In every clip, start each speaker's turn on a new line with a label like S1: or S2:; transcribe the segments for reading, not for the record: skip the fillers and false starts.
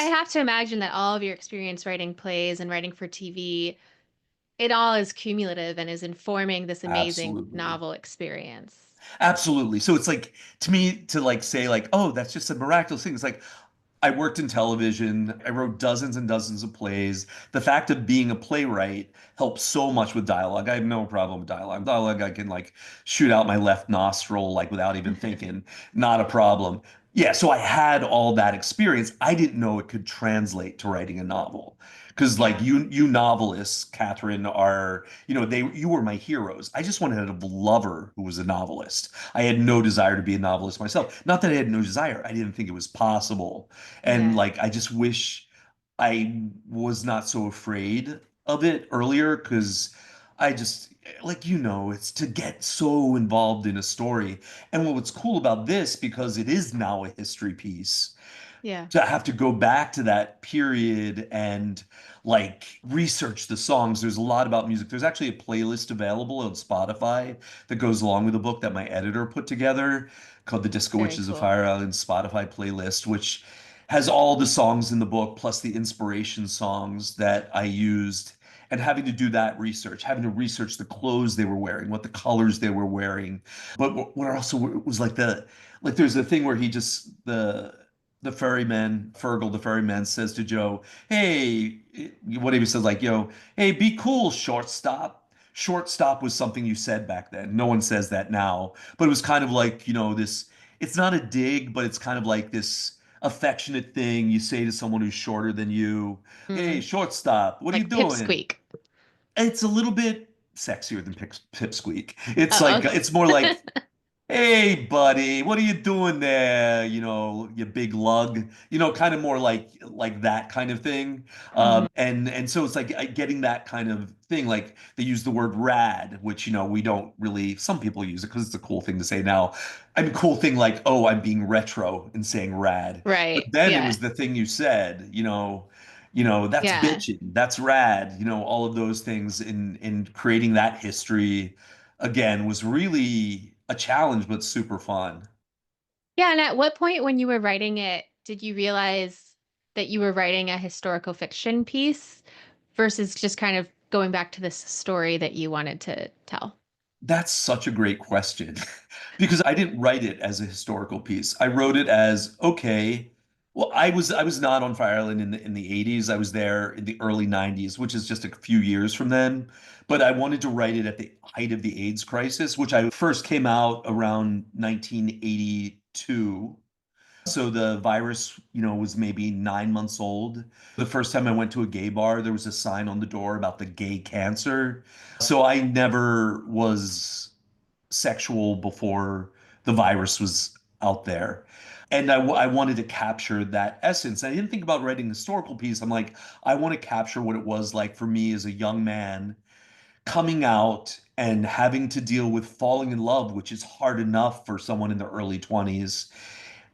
S1: have to imagine that all of your experience writing plays and writing for TV, it all is cumulative and is informing this amazing
S2: Absolutely.
S1: novel experience.
S2: Absolutely. So it's like to me to like say like, oh, that's just a miraculous thing. It's like I worked in television. I wrote dozens and dozens of plays. The fact of being a playwright helps so much with dialogue. I have no problem with dialogue. Dialogue, I can like shoot out my left nostril like without even thinking. Not a problem. Yeah, so I had all that experience. I didn't know it could translate to writing a novel. Because like
S1: Yeah.
S2: you novelists, Catherine, are, you were my heroes. I just wanted a lover who was a novelist. I had no desire to be a novelist myself. Not that I had no desire. I didn't think it was possible. And
S1: Yeah.
S2: like, I just wish I was not so afraid of it earlier because I just, like, it's to get so involved in a story. And what's cool about this, because it is now a history piece,
S1: Yeah.
S2: to have to go back to that period and like research the songs. There's a lot about music. There's actually a playlist available on Spotify that goes along with the book that my editor put together called the Disco
S1: Very
S2: Witches of
S1: cool.
S2: Fire Island Spotify playlist, which has all the songs in the book plus the inspiration songs that I used. And having to do that research, having to research the clothes they were wearing, what the colors they were wearing. But what also was like there's a thing where the ferryman, Fergal, the ferryman, says to Joe, "Hey," what he says, like, "Hey, be cool, shortstop." Shortstop was something you said back then. No one says that now, but it was kind of like, this, it's not a dig, but it's kind of like this affectionate thing you say to someone who's shorter than you. "Hey,
S1: Mm.
S2: shortstop, what are you
S1: Like
S2: doing?"
S1: pipsqueak.
S2: It's a little bit sexier than Pipsqueak. It's
S1: Oh,
S2: like,
S1: okay.
S2: it's more like, "Hey, buddy, what are you doing there? You big lug." Kind of more like that kind of thing.
S1: Mhm.
S2: And so it's like getting that kind of thing. Like they use the word rad, which we don't really. Some people use it because it's a cool thing to say now. I mean, cool thing like, oh, I'm being retro and saying rad. But
S1: Right.
S2: then it
S1: Yeah.
S2: was the thing you said. That's
S1: Yeah.
S2: bitchin', that's rad. All of those things in creating that history again was really a challenge, but super fun.
S1: Yeah. And at what point when you were writing it, did you realize that you were writing a historical fiction piece versus just kind of going back to this story that you wanted to tell?
S2: That's such a great question because I didn't write it as a historical piece. I wrote it as, okay, well, I was not on Fire Island in the 80s. I was there in the early 90s, which is just a few years from then. But I wanted to write it at the height of the AIDS crisis, which I first came out around 1982. So the virus, was maybe 9 months old. The first time I went to a gay bar, there was a sign on the door about the gay cancer. So I never was sexual before the virus was out there. And I wanted to capture that essence. I didn't think about writing a historical piece. I'm like, I want to capture what it was like for me as a young man coming out and having to deal with falling in love, which is hard enough for someone in the early 20s,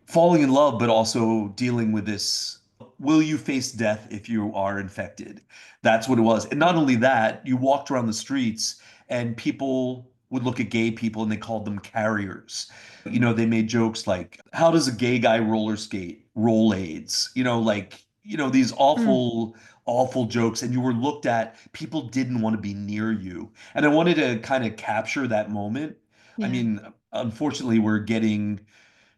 S2: falling in love, but also dealing with this. Will you face death if you are infected? That's what it was. And not
S1: Mm.
S2: only that, you walked around the streets and people would look at gay people and they called them carriers. They made jokes like, how does a gay guy roller skate? Roll AIDS. Like, these
S1: Mm.
S2: awful, awful jokes. And you were looked at, people didn't want to be near you. And I wanted to kind of capture that moment. I
S1: Yeah.
S2: mean, unfortunately, we're getting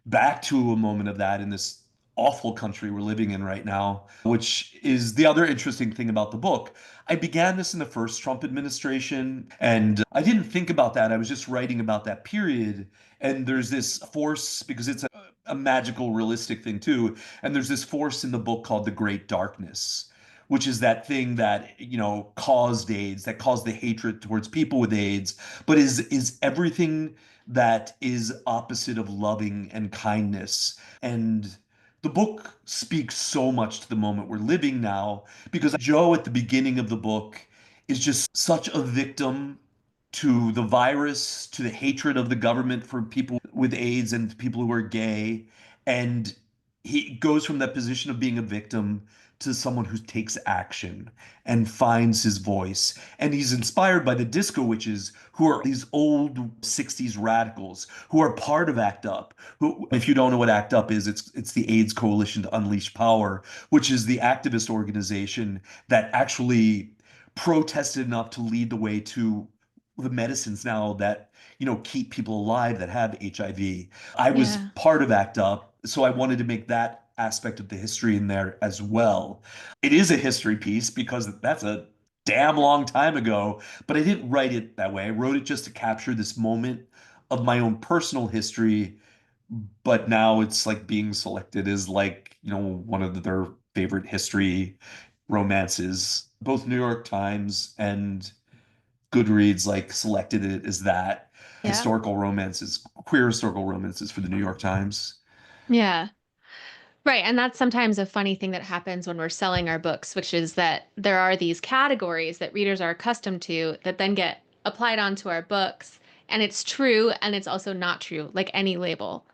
S2: back to a moment of that in this awful country we're living in right now, which is the other interesting thing about the book. I began this in the first Trump administration, and I didn't think about that. I was just writing about that period. And there's this force, because it's a magical, realistic thing too. And there's this force in the book called the Great Darkness, which is that thing that, caused AIDS, that caused the hatred towards people with AIDS, but is everything that is opposite of loving and kindness. And the book speaks so much to the moment we're living now because Joe at the beginning of the book is just such a victim to the virus, to the hatred of the government for people with AIDS and people who are gay. And he goes from that position of being a victim to someone who takes action and finds his voice. And he's inspired by the disco witches, who are these old 60s radicals who are part of ACT UP. Who, if you don't know what ACT UP is, it's the AIDS Coalition to Unleash Power, which is the activist organization that actually protested enough to lead the way to the medicines now that keep people alive that have HIV. I was
S1: Yeah.
S2: part of ACT UP, so I wanted to make that aspect of the history in there as well. It is a history piece because that's a damn long time ago, but I didn't write it that way. I wrote it just to capture this moment of my own personal history, but now it's like being selected as like, one of their favorite history romances. Both New York Times and Goodreads like selected it as that
S1: Yeah.
S2: historical romances, queer historical romances for the New York Times.
S1: Yeah. Right. And that's sometimes a funny thing that happens when we're selling our books, which is that there are these categories that readers are accustomed to that then get applied onto our books. And it's true and it's also not true, like any label.